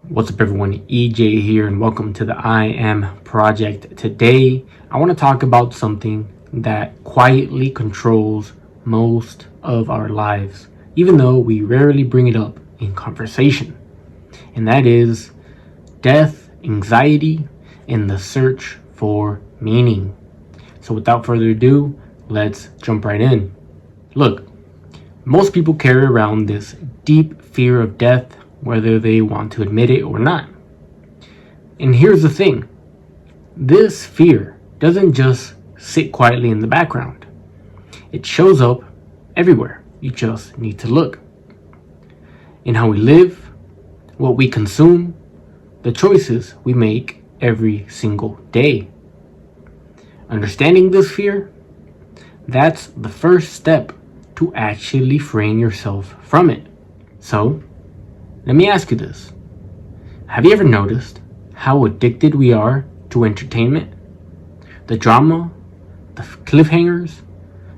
What's up, everyone? EJ here, and welcome to the I Am Project. Today, I want to talk about something that quietly controls most of our lives, even though we rarely bring it up in conversation, and that is death, anxiety, and the search for meaning. So, without further ado, let's jump right in. Look, most people carry around this deep fear of death, whether they want to admit it or not. And here's the thing, this fear doesn't just sit quietly in the background. It shows up everywhere. You just need to look. In how we live, what we consume, the choices we make every single day. Understanding this fear, that's the first step to actually freeing yourself from it. So, let me ask you this. Have you ever noticed how addicted we are to entertainment? The drama, the cliffhangers,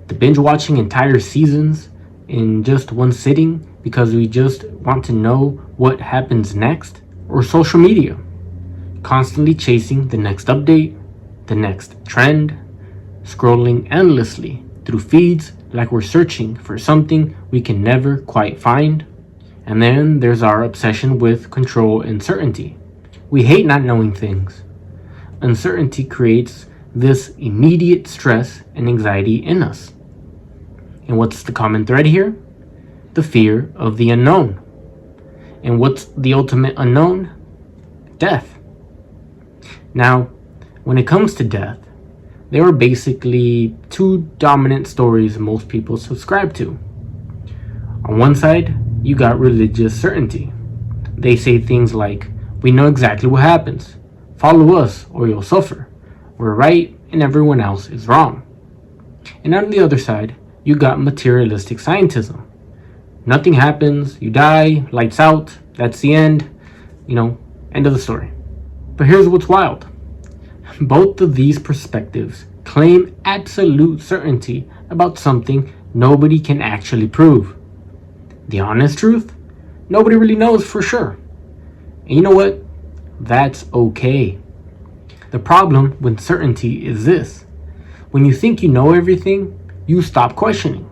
the binge watching entire seasons in just one sitting because we just want to know what happens next? Or social media, constantly chasing the next update, the next trend, scrolling endlessly through feeds like we're searching for something we can never quite find. And then there's our obsession with control and certainty. We hate not knowing things. Uncertainty creates this immediate stress and anxiety in us. And what's the common thread here? The fear of the unknown. And what's the ultimate unknown? Death. Now, when it comes to death, there are basically two dominant stories most people subscribe to. On one side, you got religious certainty. They say things like, we know exactly what happens. Follow us or you'll suffer. We're right and everyone else is wrong. And on the other side, you got materialistic scientism. Nothing happens, you die, lights out, that's the end, end of the story. But here's what's wild. Both of these perspectives claim absolute certainty about something nobody can actually prove. The honest truth? Nobody really knows for sure. And you know what? That's okay. The problem with certainty is this. When you think you know everything, you stop questioning.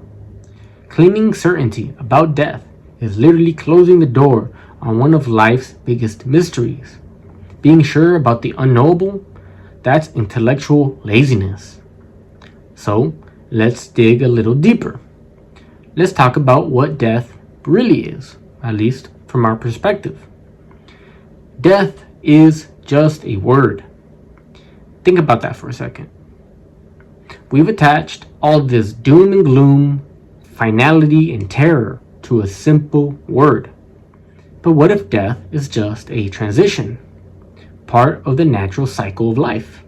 Claiming certainty about death is literally closing the door on one of life's biggest mysteries. Being sure about the unknowable, that's intellectual laziness. So, let's dig a little deeper. Let's talk about what death really is, at least from our perspective. Death is just a word. Think about that for a second. We've attached all this doom and gloom, finality and terror to a simple word. But what if death is just a transition? Part of the natural cycle of life.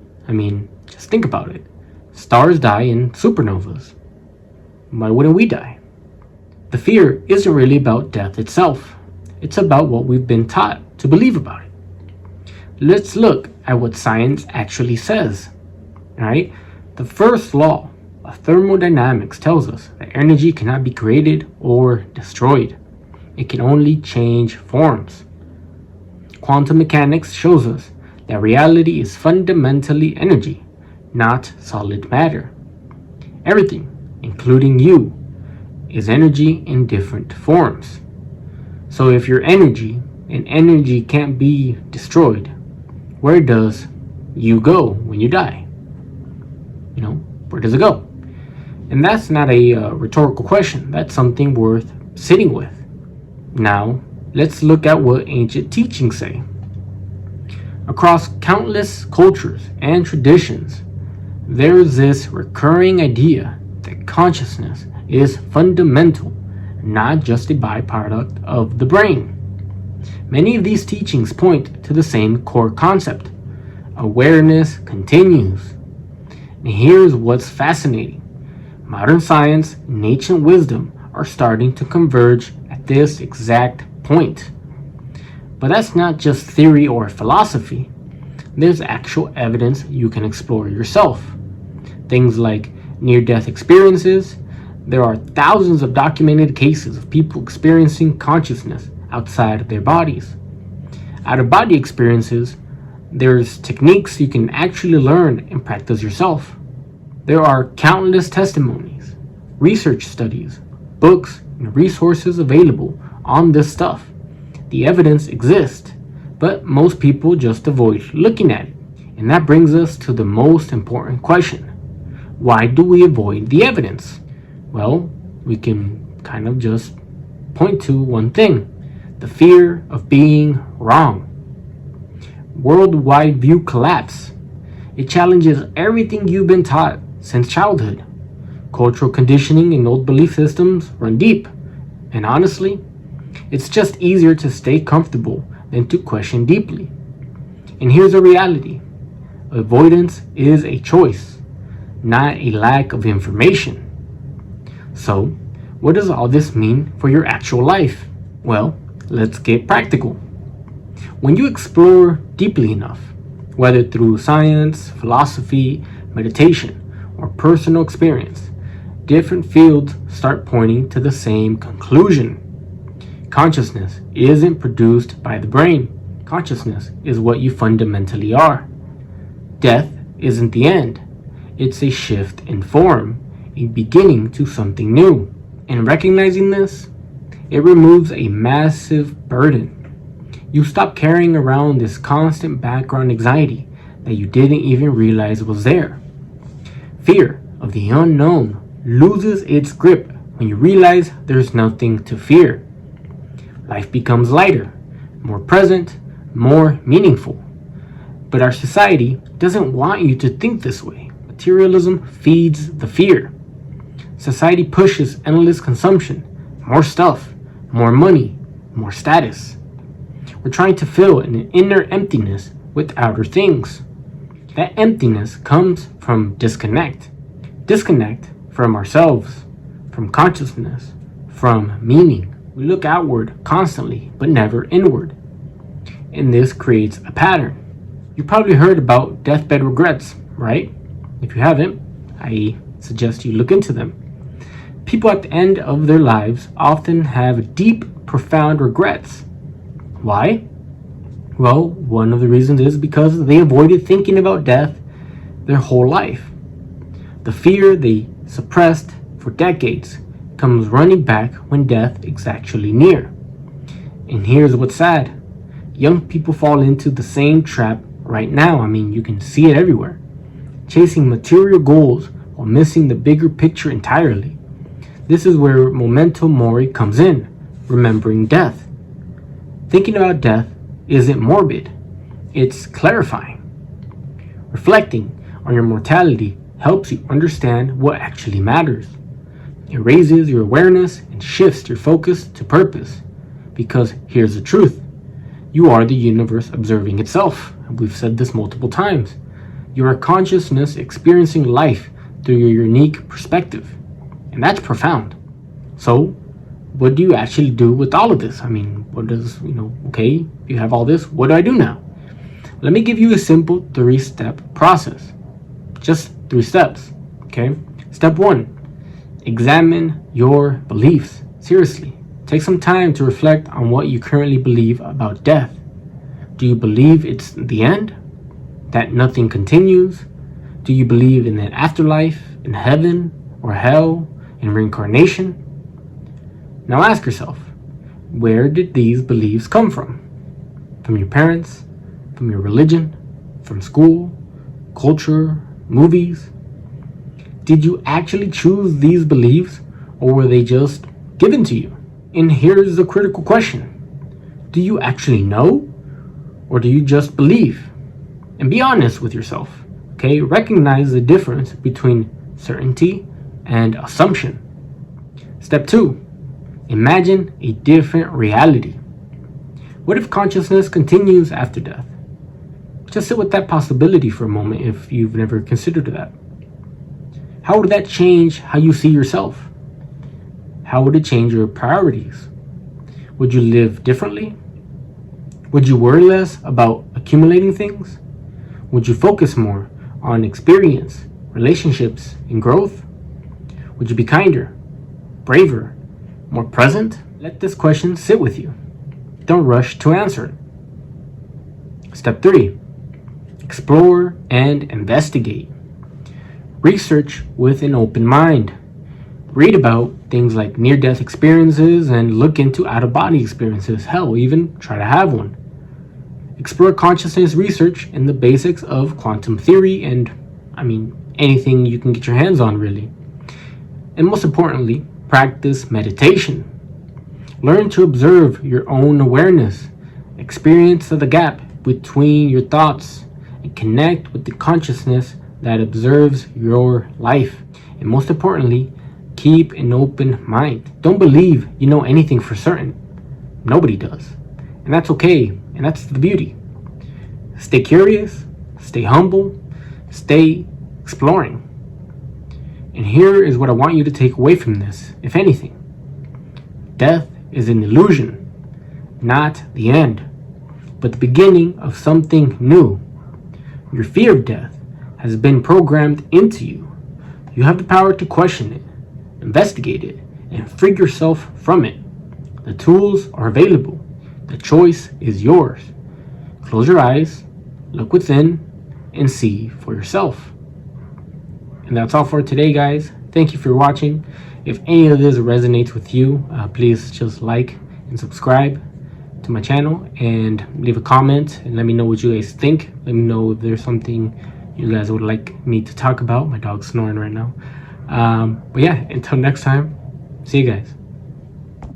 Just think about it. Stars die in supernovas. Why wouldn't we die? The fear isn't really about death itself. It's about what we've been taught to believe about it. Let's look at what science actually says. Alright? The first law of thermodynamics tells us that energy cannot be created or destroyed. It can only change forms. Quantum mechanics shows us that reality is fundamentally energy, not solid matter. Everything, including you, is energy in different forms. So if you're energy and energy can't be destroyed, where does you go when you die? Where does it go? And that's not a rhetorical question. That's something worth sitting with. Now, let's look at what ancient teachings say. Across countless cultures and traditions, there is this recurring idea that consciousness is fundamental, not just a byproduct of the brain. Many of these teachings point to the same core concept. Awareness continues. And here's what's fascinating. Modern science and ancient wisdom are starting to converge at this exact point. But that's not just theory or philosophy. There's actual evidence you can explore yourself. Things like near-death experiences. There are thousands of documented cases of people experiencing consciousness outside of their bodies. out of body experiences, there's techniques you can actually learn and practice yourself. There are countless testimonies, research studies, books, and resources available on this stuff. The evidence exists, but most people just avoid looking at it. And that brings us to the most important question. Why do we avoid the evidence? Well, we can kind of just point to one thing: the fear of being wrong. Worldwide view collapse. It challenges everything you've been taught since childhood. Cultural conditioning and old belief systems run deep. And honestly, it's just easier to stay comfortable than to question deeply. And here's a reality: avoidance is a choice, not a lack of information. So, what does all this mean for your actual life? Well, let's get practical. When you explore deeply enough, whether through science, philosophy, meditation, or personal experience, different fields start pointing to the same conclusion. Consciousness isn't produced by the brain. Consciousness is what you fundamentally are. Death isn't the end. It's a shift in form, a beginning to something new. And recognizing this, it removes a massive burden. You stop carrying around this constant background anxiety that you didn't even realize was there. Fear of the unknown loses its grip when you realize there's nothing to fear. Life becomes lighter, more present, more meaningful. But our society doesn't want you to think this way. Materialism feeds the fear. Society pushes endless consumption, more stuff, more money, more status. We're trying to fill an inner emptiness with outer things. That emptiness comes from disconnect. Disconnect from ourselves, from consciousness, from meaning. We look outward constantly, but never inward. And this creates a pattern. You probably heard about deathbed regrets, right? If you haven't, I suggest you look into them. People at the end of their lives often have deep, profound regrets. Why? Well, one of the reasons is because they avoided thinking about death their whole life. The fear they suppressed for decades comes running back when death is actually near. And here's what's sad. Young people fall into the same trap right now. I mean, you can see it everywhere. Chasing material goals while missing the bigger picture entirely. This is where memento mori comes in, remembering death. Thinking about death isn't morbid, it's clarifying. Reflecting on your mortality helps you understand what actually matters. It raises your awareness and shifts your focus to purpose. Because here's the truth. You are the universe observing itself. We've said this multiple times. You are consciousness experiencing life through your unique perspective. And that's profound. So, what do you actually do with all of this? I mean, what does, okay, you have all this, what do I do now? Let me give you a simple 3-step process. Just 3 steps, okay? Step 1, examine your beliefs. Seriously, take some time to reflect on what you currently believe about death. Do you believe it's the end? That nothing continues? Do you believe in an afterlife, in heaven or hell, in reincarnation? Now ask yourself, where did these beliefs come from? From your parents? From your religion? From school? Culture? Movies? Did you actually choose these beliefs, or were they just given to you? And here's the critical question. Do you actually know, or do you just believe? And be honest with yourself, okay? Recognize the difference between certainty and assumption. Step 2, imagine a different reality. What if consciousness continues after death? Just sit with that possibility for a moment if you've never considered that. How would that change how you see yourself? How would it change your priorities? Would you live differently? Would you worry less about accumulating things? Would you focus more on experience, relationships, and growth? Would you be kinder, braver, more present? Let this question sit with you. Don't rush to answer it. Step 3, explore and investigate. Research with an open mind. Read about things like near-death experiences and look into out-of-body experiences. Hell, even try to have one. Explore consciousness research and the basics of quantum theory and, anything you can get your hands on, really. And most importantly, practice meditation. Learn to observe your own awareness. Experience the gap between your thoughts and connect with the consciousness that observes your life. And most importantly, keep an open mind. Don't believe you know anything for certain. Nobody does. And that's okay. And that's the beauty. Stay curious, stay humble, stay exploring. And here is what I want you to take away from this, if anything. Death is an illusion, not the end, but the beginning of something new. Your fear of death has been programmed into you. You have the power to question it, investigate it, and free yourself from it. The tools are available. The choice is yours. Close your eyes, look within, and see for yourself. And that's all for today, guys. Thank you for watching. If any of this resonates with you, please just like and subscribe to my channel and leave a comment and let me know what you guys think. Let me know if there's something you guys would like me to talk about. My dog's snoring right now. But yeah, until next time, see you guys.